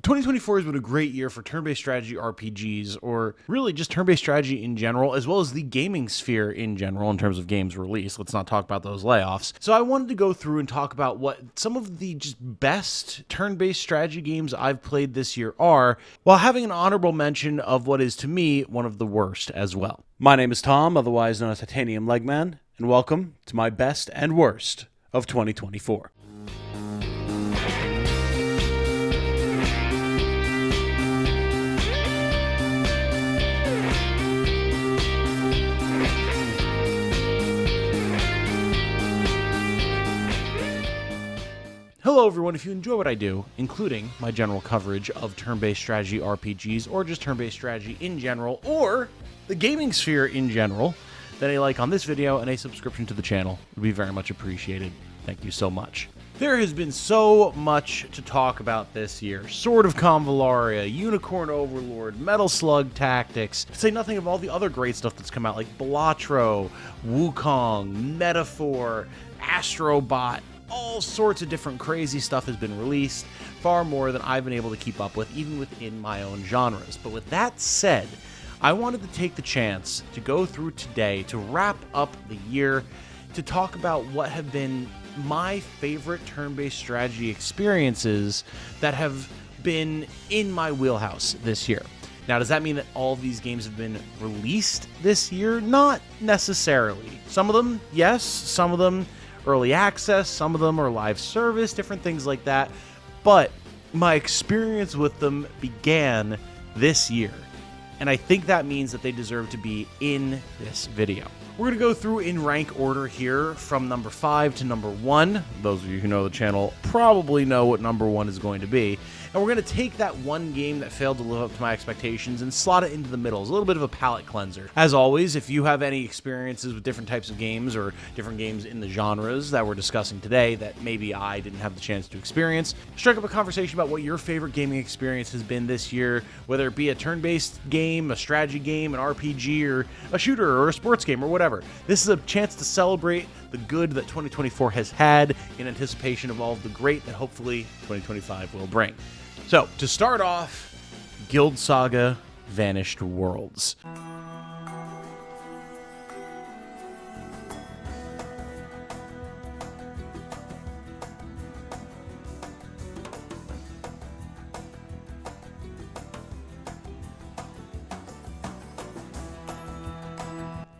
2024 has been a great year for turn-based strategy RPGs, or really just turn-based strategy in general, as well as the gaming sphere in general in terms of games released. Let's not talk about those layoffs. So I wanted to go through and talk about what some of the just best turn-based strategy games I've played this year are, while having an honorable mention of what is, to me, one of the worst as well. My name is Tom, otherwise known as Titanium Legman, and welcome to my best and worst of 2024. Hello everyone, if you enjoy what I do, including my general coverage of turn-based strategy RPGs, or just turn-based strategy in general, or the gaming sphere in general, then a like on this video and a subscription to the channel would be very much appreciated. Thank you so much. There has been so much to talk about this year. Sword of Convallaria, Unicorn Overlord, Metal Slug Tactics, to say nothing of all the other great stuff that's come out like Balatro, Wukong, Metaphor, Astrobot. All sorts of different crazy stuff has been released, far more than I've been able to keep up with, even within my own genres. But with that said, I wanted to take the chance to go through today to wrap up the year, to talk about what have been my favorite turn-based strategy experiences that have been in my wheelhouse this year. Now, does that mean that all of these games have been released this year? Not necessarily. Some of them, yes. Some of them early access, some of them are live service, different things like that. But my experience with them began this year, and I think that means that they deserve to be in this video. We're going to go through in rank order here from number 5 to number 1. Those of you who know the channel probably know what number 1 is going to be. And we're going to take that one game that failed to live up to my expectations and slot it into the middle. It's a little bit of a palate cleanser. As always, if you have any experiences with different types of games or different games in the genres that we're discussing today that maybe I didn't have the chance to experience, strike up a conversation about what your favorite gaming experience has been this year, whether it be a turn-based game, a strategy game, an RPG, or a shooter, or a sports game, or whatever. This is a chance to celebrate the good that 2024 has had in anticipation of all of the great that hopefully 2025 will bring. So, to start off, Guild Saga Vanished Worlds.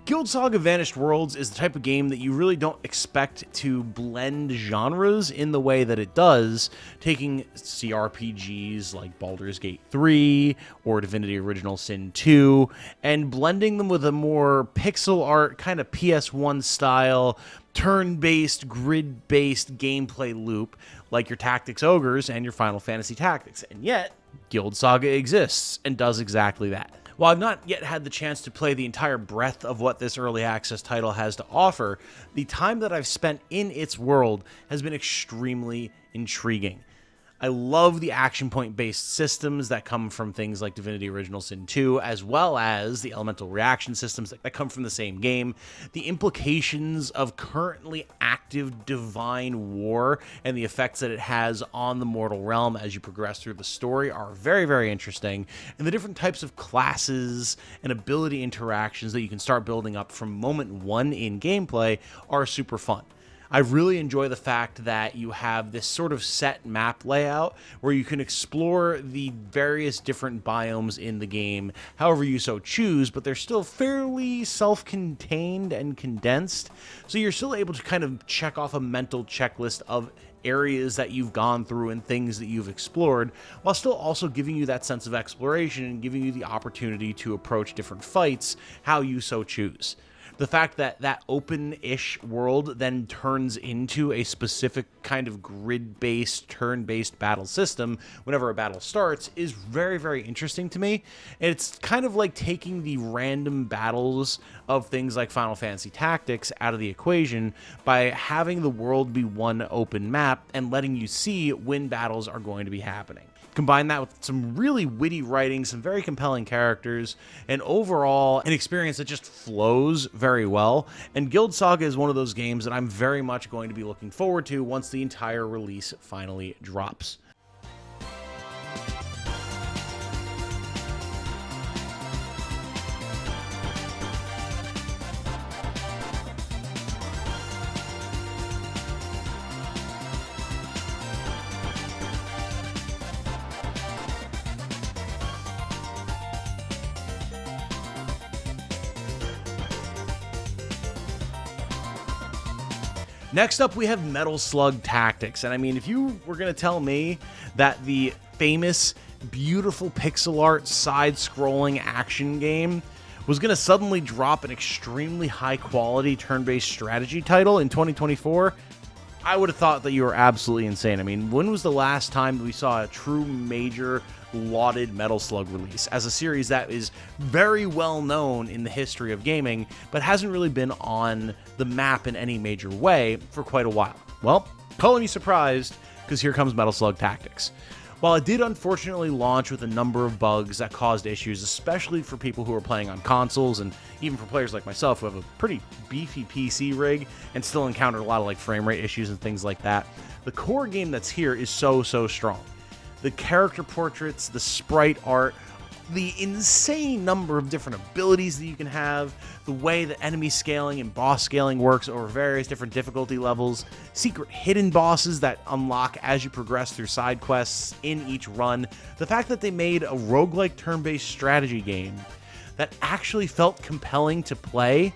Guild Saga Vanished Worlds is the type of game that you really don't expect to blend genres in the way that it does, taking CRPGs like Baldur's Gate 3 or Divinity Original Sin 2 and blending them with a more pixel art, kind of PS1 style, turn-based, grid-based gameplay loop like your Tactics Ogres and your Final Fantasy Tactics. And yet, Guild Saga exists and does exactly that. While I've not yet had the chance to play the entire breadth of what this early access title has to offer, the time that I've spent in its world has been extremely intriguing. I love the action point-based systems that come from things like Divinity Original Sin 2, as well as the elemental reaction systems that come from the same game. The implications of currently active divine war and the effects that it has on the mortal realm as you progress through the story are very, very interesting. And the different types of classes and ability interactions that you can start building up from moment one in gameplay are super fun. I really enjoy the fact that you have this sort of set map layout where you can explore the various different biomes in the game however you so choose, but they're still fairly self-contained and condensed, so you're still able to kind of check off a mental checklist of areas that you've gone through and things that you've explored, while still also giving you that sense of exploration and giving you the opportunity to approach different fights how you so choose. The fact that that open-ish world then turns into a specific kind of grid-based, turn-based battle system whenever a battle starts is very, very interesting to me. And it's kind of like taking the random battles of things like Final Fantasy Tactics out of the equation by having the world be one open map and letting you see when battles are going to be happening. Combine that with some really witty writing, some very compelling characters, and overall an experience that just flows very well. And Guild Saga is one of those games that I'm very much going to be looking forward to once the entire release finally drops. Next up, we have Metal Slug Tactics. And I mean, if you were going to tell me that the famous, beautiful pixel art side-scrolling action game was going to suddenly drop an extremely high-quality turn-based strategy title in 2024, I would have thought that you were absolutely insane. I mean, when was the last time we saw a true major lauded Metal Slug release as a series that is very well known in the history of gaming, but hasn't really been on the map in any major way for quite a while? Well, color me surprised, because here comes Metal Slug Tactics. While it did unfortunately launch with a number of bugs that caused issues, especially for people who are playing on consoles, and even for players like myself who have a pretty beefy PC rig and still encountered a lot of like frame rate issues and things like that, the core game that's here is so strong. The character portraits, the sprite art, the insane number of different abilities that you can have, the way that enemy scaling and boss scaling works over various different difficulty levels, secret hidden bosses that unlock as you progress through side quests in each run, the fact that they made a roguelike turn-based strategy game that actually felt compelling to play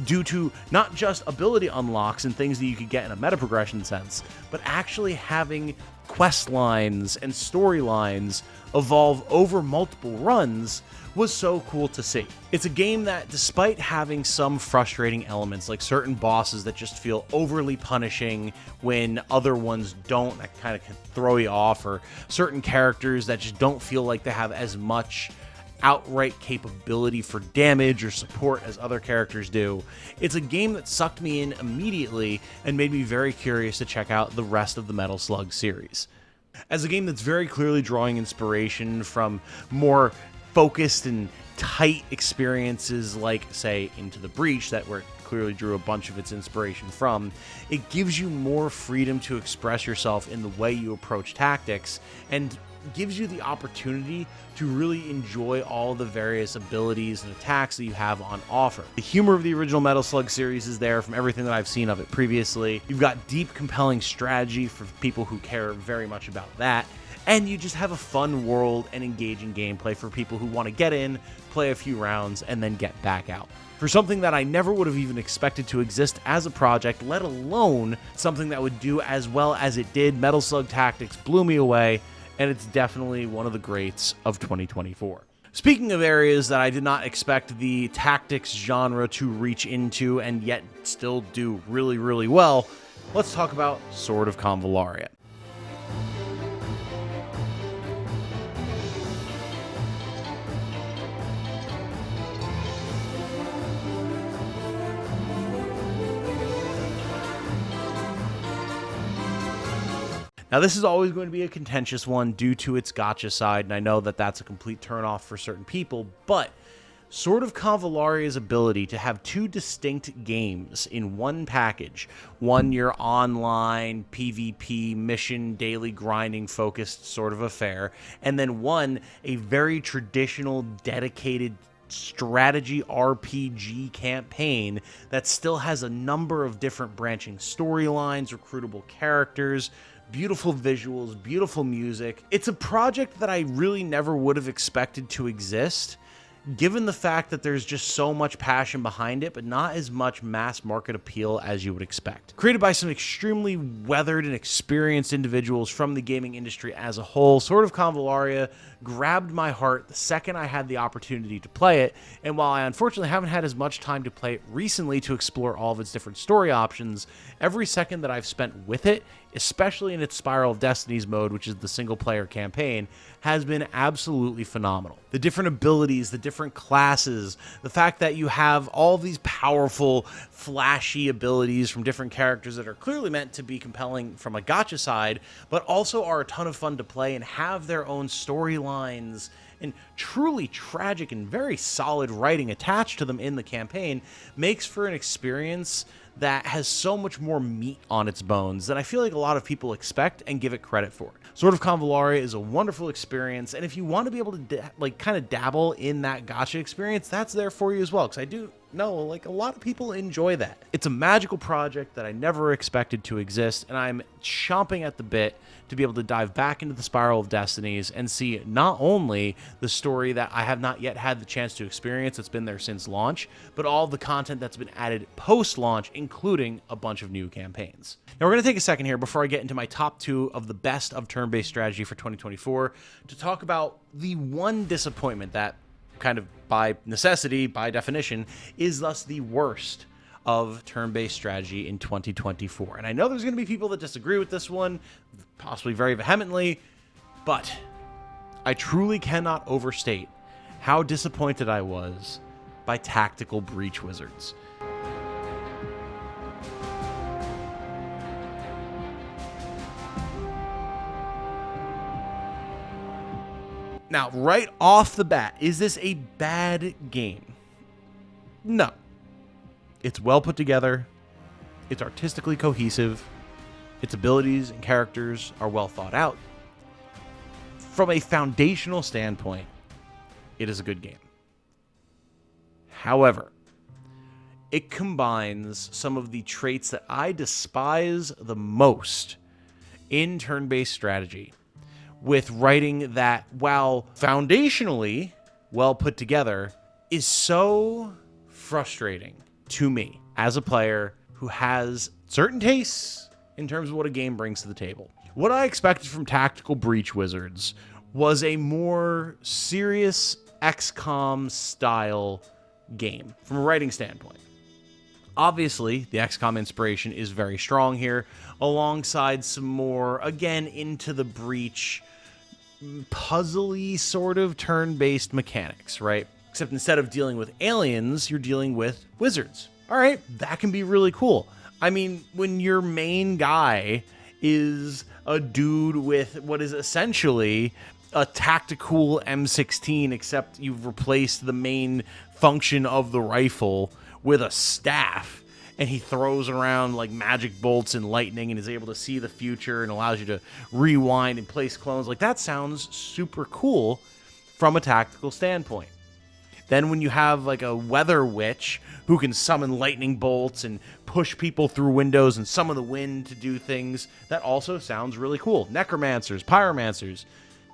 due to not just ability unlocks and things that you could get in a meta progression sense, but actually having quest lines and storylines evolve over multiple runs was so cool to see. It's a game that, despite having some frustrating elements, like certain bosses that just feel overly punishing when other ones don't, that kind of can throw you off, or certain characters that just don't feel like they have as much outright capability for damage or support as other characters do, it's a game that sucked me in immediately and made me very curious to check out the rest of the Metal Slug series. As a game that's very clearly drawing inspiration from more focused and tight experiences like, say, Into the Breach, that where it clearly drew a bunch of its inspiration from, it gives you more freedom to express yourself in the way you approach tactics, and gives you the opportunity to really enjoy all the various abilities and attacks that you have on offer. The humor of the original Metal Slug series is there from everything that I've seen of it previously. You've got deep, compelling strategy for people who care very much about that. And you just have a fun world and engaging gameplay for people who want to get in, play a few rounds, and then get back out. For something that I never would have even expected to exist as a project, let alone something that would do as well as it did, Metal Slug Tactics blew me away, and it's definitely one of the greats of 2024. Speaking of areas that I did not expect the tactics genre to reach into and yet still do really well, let's talk about Sword of Convallaria. Now, this is always going to be a contentious one due to its gacha side, and I know that that's a complete turnoff for certain people, but Sword of Convallaria's ability to have two distinct games in one package, one your online, PvP, mission, daily grinding focused sort of affair, and then one a very traditional, dedicated strategy RPG campaign that still has a number of different branching storylines, recruitable characters, beautiful visuals, beautiful music. It's a project that I really never would have expected to exist, given the fact that there's just so much passion behind it, but not as much mass market appeal as you would expect. Created by some extremely weathered and experienced individuals from the gaming industry as a whole, Sword of Convallaria grabbed my heart the second I had the opportunity to play it, and while I unfortunately haven't had as much time to play it recently to explore all of its different story options, every second that I've spent with it, especially in its Spiral of Destinies mode, which is the single-player campaign, has been absolutely phenomenal. The different abilities, the different classes, the fact that you have all these powerful, flashy abilities from different characters that are clearly meant to be compelling from a gacha side, but also are a ton of fun to play and have their own storylines and truly tragic and very solid writing attached to them in the campaign, makes for an experience that has so much more meat on its bones than I feel like a lot of people expect and give it credit for. Sword of Convallaria is a wonderful experience, and if you want to be able to kind of dabble in that gacha experience, that's there for you as well, because I do No, like, a lot of people enjoy that. It's a magical project that I never expected to exist, and I'm chomping at the bit to be able to dive back into the Spiral of Destinies and see not only the story that I have not yet had the chance to experience, it's been there since launch, but all the content that's been added post-launch, including a bunch of new campaigns. Now, we're going to take a second here before I get into my top 2 of the best of turn-based strategy for 2024 to talk about the one disappointment that, kind of by necessity, by definition, is thus the worst of turn-based strategy in 2024. And I know there's going to be people that disagree with this one, possibly very vehemently, but I truly cannot overstate how disappointed I was by Tactical Breach Wizards. Now, right off the bat, is this a bad game? No. It's well put together. It's artistically cohesive. Its abilities and characters are well thought out. From a foundational standpoint, it is a good game. However, it combines some of the traits that I despise the most in turn-based strategy with writing that, while foundationally well put together, is so frustrating to me as a player who has certain tastes in terms of what a game brings to the table. What I expected from Tactical Breach Wizards was a more serious XCOM style game from a writing standpoint. Obviously, the XCOM inspiration is very strong here, alongside some more, again, into the Breach, puzzly sort of turn-based mechanics, right? Except instead of dealing with aliens, you're dealing with wizards. All right, that can be really cool. I mean, when your main guy is a dude with what is essentially a tactical M16, except you've replaced the main function of the rifle with a staff, and he throws around like magic bolts and lightning and is able to see the future and allows you to rewind and place clones. Like, that sounds super cool from a tactical standpoint. Then when you have like a weather witch who can summon lightning bolts and push people through windows and summon the wind to do things, that also sounds really cool. Necromancers, pyromancers,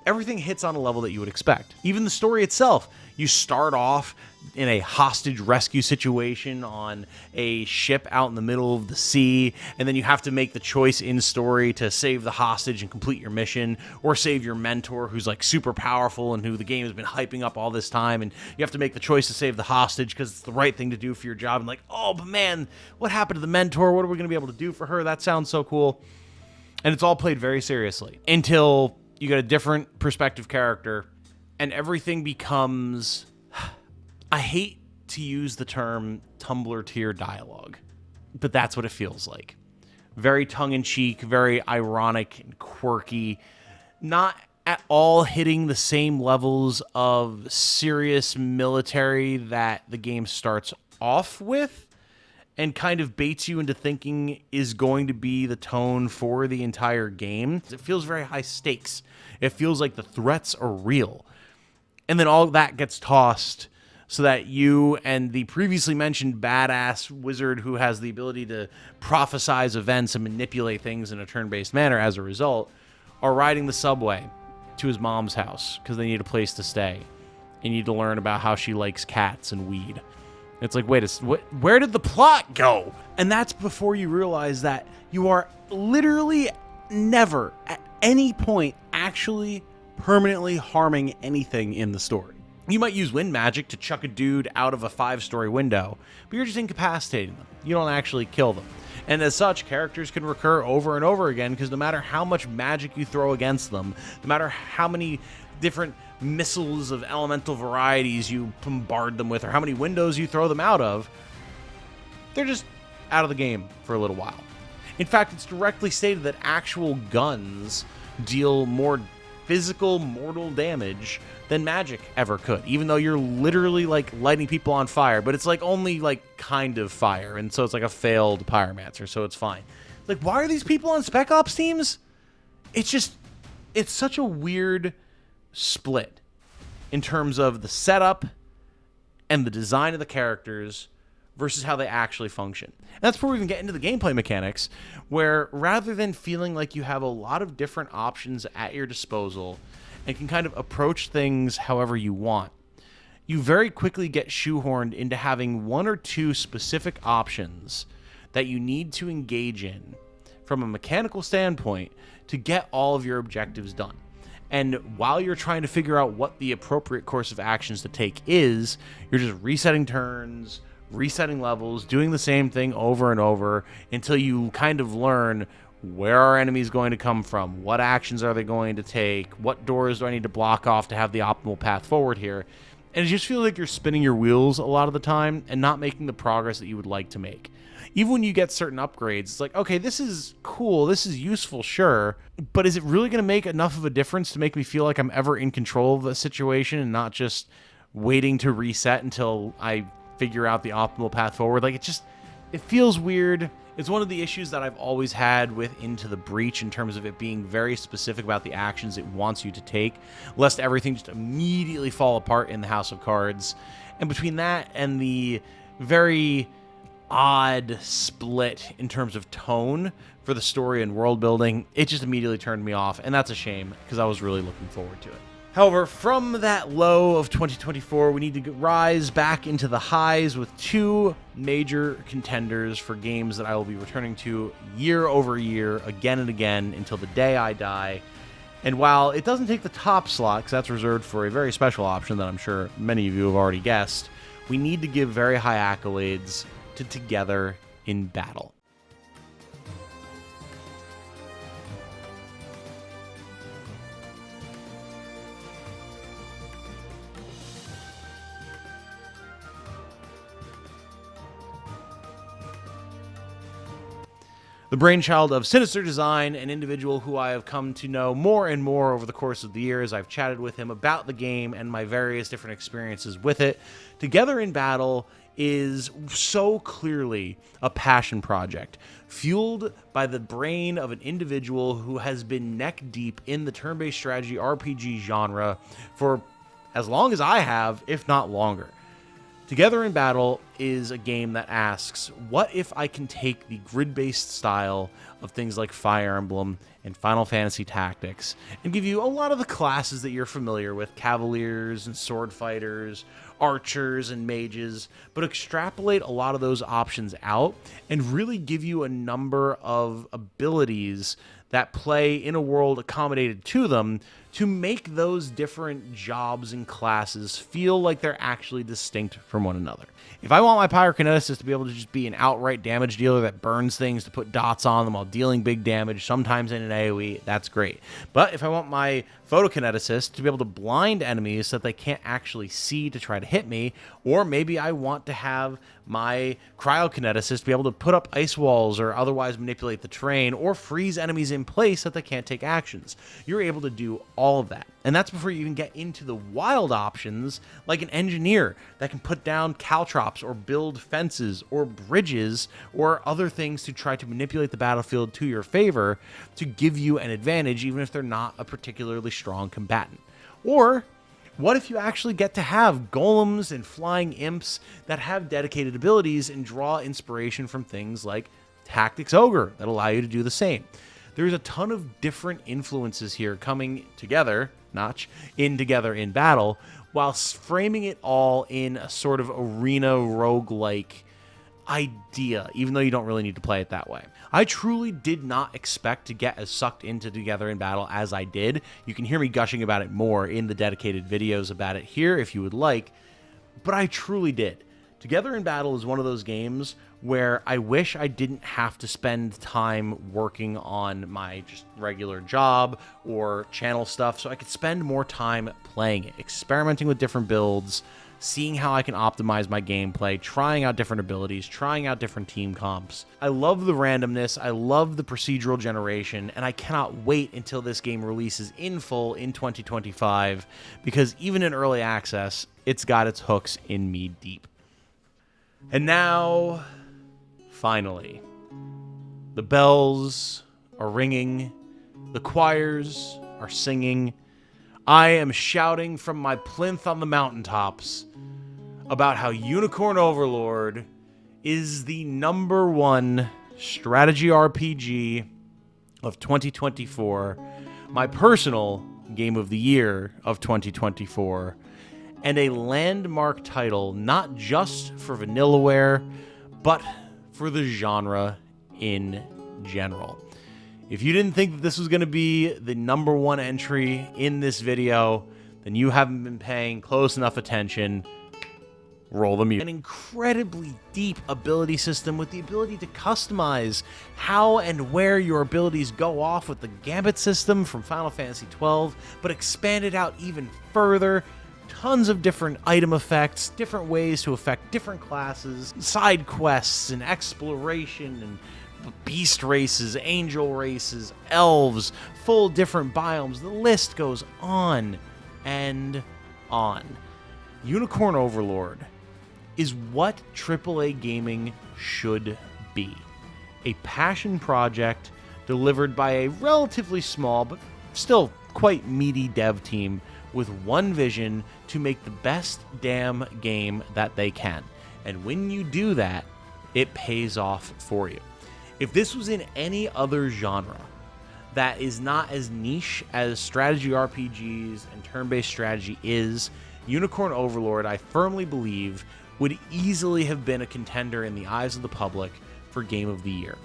everything hits on a level that you would expect. Even the story itself, you start off in a hostage rescue situation on a ship out in the middle of the sea, and then you have to make the choice in story to save the hostage and complete your mission, or save your mentor who's like super powerful and who the game has been hyping up all this time, and you have to make the choice to save the hostage because it's the right thing to do for your job. And like, oh, but man, what happened to the mentor? What are we going to be able to do for her? That sounds so cool. And it's all played very seriously until you get a different perspective character, and everything becomes, I hate to use the term Tumblr tier dialogue, but that's what it feels like. Very tongue-in-cheek, very ironic and quirky, not at all hitting the same levels of serious military that the game starts off with, and kind of baits you into thinking is going to be the tone for the entire game. It feels very high stakes. It feels like the threats are real. And then all that gets tossed so that you and the previously mentioned badass wizard who has the ability to prophesize events and manipulate things in a turn-based manner as a result are riding the subway to his mom's house because they need a place to stay. You need to learn about how she likes cats and weed. It's like, wait, where did the plot go? And that's before you realize that you are literally never at any point actually permanently harming anything in the story. You might use wind magic to chuck a dude out of a 5-story window, but you're just incapacitating them. You don't actually kill them. And as such, characters can recur over and over again because no matter how much magic you throw against them, no matter how many different missiles of elemental varieties you bombard them with, or how many windows you throw them out of, they're just out of the game for a little while. In fact, it's directly stated that actual guns deal more physical mortal damage than magic ever could, even though you're literally like lighting people on fire, but it's like only like kind of fire, and so it's like a failed pyromancer, so it's fine. Like, why are these people on Spec Ops teams? It's such a weird split in terms of the setup and the design of the characters versus how they actually function. And that's where we can get into the gameplay mechanics, where rather than feeling like you have a lot of different options at your disposal and can kind of approach things however you want, you very quickly get shoehorned into having one or two specific options that you need to engage in from a mechanical standpoint to get all of your objectives done. And while you're trying to figure out what the appropriate course of actions to take is, you're just resetting turns, resetting levels, doing the same thing over and over until you kind of learn where are enemies going to come from, what actions are they going to take, what doors do I need to block off to have the optimal path forward here. And it just feels like you're spinning your wheels a lot of the time and not making the progress that you would like to make. Even when you get certain upgrades, it's like, okay, this is cool, this is useful, sure, but is it really going to make enough of a difference to make me feel like I'm ever in control of the situation and not just waiting to reset until I figure out the optimal path forward? Like, it feels weird. It's one of the issues that I've always had with Into the Breach in terms of it being very specific about the actions it wants you to take, lest everything just immediately fall apart in the House of Cards. And between that and the very odd split in terms of tone for the story and world building, it just immediately turned me off, and that's a shame because I was really looking forward to it. However, from that low of 2024, we need to rise back into the highs with two major contenders for games that I will be returning to year over year, again and again, until the day I die. And while it doesn't take the top slot, because that's reserved for a very special option that I'm sure many of you have already guessed, we need to give very high accolades to Together in Battle. The brainchild of Sinister Design, an individual who I have come to know more and more over the course of the years. I've chatted with him about the game and my various different experiences with it. Together in Battle is so clearly a passion project, fueled by the brain of an individual who has been neck deep in the turn-based strategy RPG genre for as long as I have, if not longer. Together in Battle is a game that asks, what if I can take the grid-based style of things like Fire Emblem and Final Fantasy Tactics and give you a lot of the classes that you're familiar with, Cavaliers and Sword Fighters, Archers and Mages, but extrapolate a lot of those options out and really give you a number of abilities that play in a world accommodated to them to make those different jobs and classes feel like they're actually distinct from one another. If I want my Pyrokineticist to be able to just be an outright damage dealer that burns things to put dots on them while dealing big damage, sometimes in an AoE, that's great. But if I want my Photokineticist to be able to blind enemies so that they can't actually see to try to hit me, or maybe I want to have my Cryokineticist be able to put up ice walls or otherwise manipulate the terrain or freeze enemies in place so that they can't take actions, you're able to do all of that. And that's before you even get into the wild options like an engineer that can put down caltrops or build fences or bridges or other things to try to manipulate the battlefield to your favor to give you an advantage even if they're not a particularly strong combatant. Or what if you actually get to have golems and flying imps that have dedicated abilities and draw inspiration from things like Tactics Ogre that allow you to do the same? There's a ton of different influences here coming together, together in battle, while framing it all in a sort of arena roguelike idea, even though you don't really need to play it that way. I truly did not expect to get as sucked into Together in Battle as I did. You can hear me gushing about it more in the dedicated videos about it here if you would like, but I truly did. Together in Battle is one of those games where I wish I didn't have to spend time working on my just regular job or channel stuff, so I could spend more time playing it, experimenting with different builds, seeing how I can optimize my gameplay, trying out different abilities, trying out different team comps. I love the randomness, I love the procedural generation, and I cannot wait until this game releases in full in 2025, because even in early access, it's got its hooks in me deep. And now, finally, the bells are ringing, the choirs are singing. I am shouting from my plinth on the mountaintops about how Unicorn Overlord is the #1 strategy RPG of 2024, my personal game of the year of 2024, and a landmark title not just for Vanillaware, but for the genre in general. If you didn't think that this was going to be the #1 entry in this video, then you haven't been paying close enough attention. Roll the music. An incredibly deep ability system with the ability to customize how and where your abilities go off with the Gambit system from Final Fantasy XII, but expanded out even further. Tons of different item effects, different ways to affect different classes, side quests and exploration and beast races, angel races, elves, full different biomes. The list goes on and on. Unicorn Overlord is what AAA gaming should be. A passion project delivered by a relatively small but still quite meaty dev team with one vision to make the best damn game that they can. And when you do that, it pays off for you. If this was in any other genre that is not as niche as strategy RPGs and turn-based strategy is, Unicorn Overlord, I firmly believe, would easily have been a contender in the eyes of the public for Game of the Year.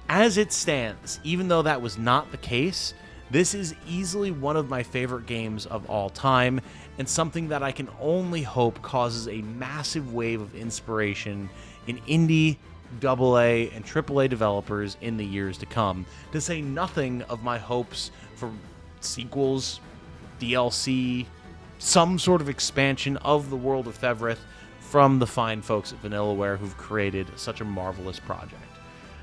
As it stands, even though that was not the case, this is easily one of my favorite games of all time, and something that I can only hope causes a massive wave of inspiration in indie, AA, and AAA developers in the years to come, to say nothing of my hopes for sequels, DLC, some sort of expansion of the world of Thevrith from the fine folks at Vanillaware who've created such a marvelous project.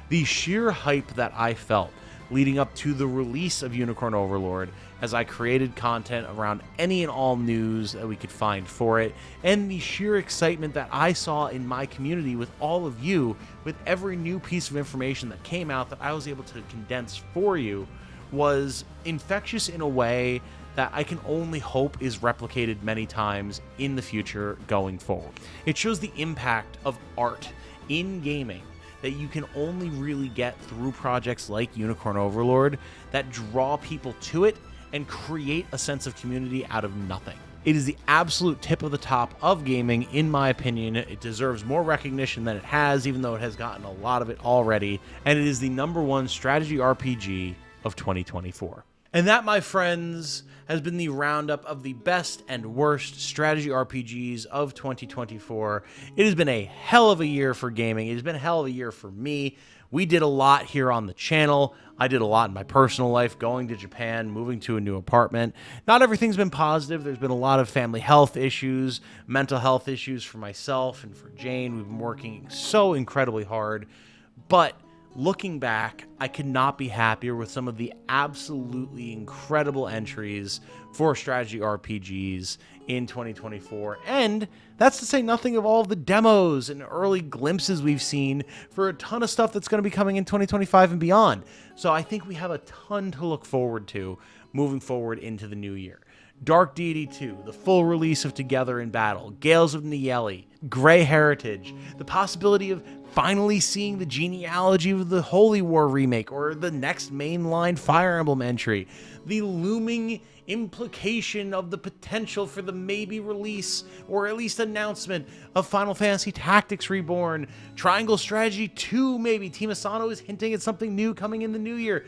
The sheer hype that I felt leading up to the release of Unicorn Overlord as I created content around any and all news that we could find for it, and the sheer excitement that I saw in my community with all of you with every new piece of information that came out that I was able to condense for you, was infectious in a way that I can only hope is replicated many times in the future going forward. It shows the impact of art in gaming that you can only really get through projects like Unicorn Overlord that draw people to it and create a sense of community out of nothing. It is the absolute tip of the top of gaming, in my opinion. It deserves more recognition than it has, even though it has gotten a lot of it already, and it is the #1 strategy RPG of 2024. And that, my friends, has been the roundup of the best and worst strategy RPGs of 2024. It has been a hell of a year for gaming. It has been a hell of a year for me. We did a lot here on the channel. I did a lot in my personal life, going to Japan, moving to a new apartment. Not everything's been positive. There's been a lot of family health issues, mental health issues for myself and for Jane. We've been working so incredibly hard. But looking back, I could not be happier with some of the absolutely incredible entries for strategy RPGs in 2024. And that's to say nothing of all of the demos and early glimpses we've seen for a ton of stuff that's going to be coming in 2025 and beyond. So I think we have a ton to look forward to moving forward into the new year. Dark Deity 2, the full release of Together in Battle, Gales of Neyeli, Grey Heritage, the possibility of finally seeing the genealogy of the Holy War remake or the next mainline Fire Emblem entry, the looming implication of the potential for the maybe release or at least announcement of Final Fantasy Tactics Reborn, Triangle Strategy 2 maybe. Team Asano is hinting at something new coming in the new year.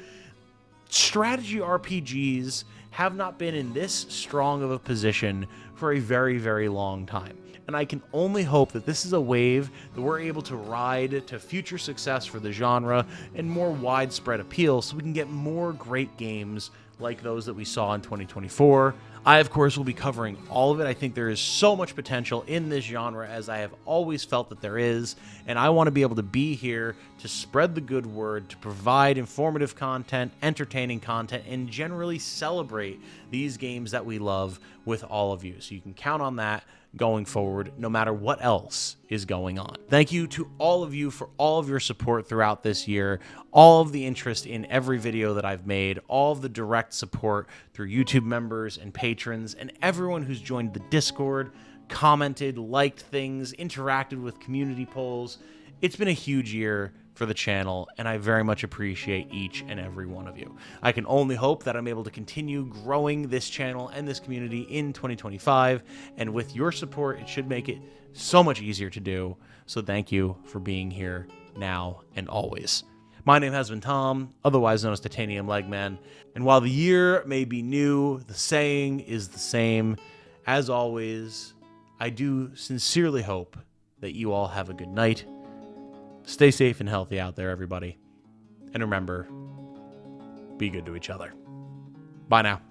Strategy RPGs have not been in this strong of a position for a very, very long time. And I can only hope that this is a wave that we're able to ride to future success for the genre and more widespread appeal so we can get more great games like those that we saw in 2024. I, of course, will be covering all of it. I think there is so much potential in this genre, as I have always felt that there is, and I want to be able to be here to spread the good word, to provide informative content, entertaining content, and generally celebrate these games that we love with all of you. So you can count on that going forward, no matter what else is going on. Thank you to all of you for all of your support throughout this year, all of the interest in every video that I've made, all of the direct support through YouTube members and patrons, and everyone who's joined the Discord, commented, liked things, interacted with community polls. It's been a huge year for the channel, and I very much appreciate each and every one of you. I can only hope that I'm able to continue growing this channel and this community in 2025, and with your support, it should make it so much easier to do. So thank you for being here now and always. My name has been Tom, otherwise known as Titanium Legman, and while the year may be new, the saying is the same. As always, I do sincerely hope that you all have a good night. Stay safe and healthy out there, everybody. And remember, be good to each other. Bye now.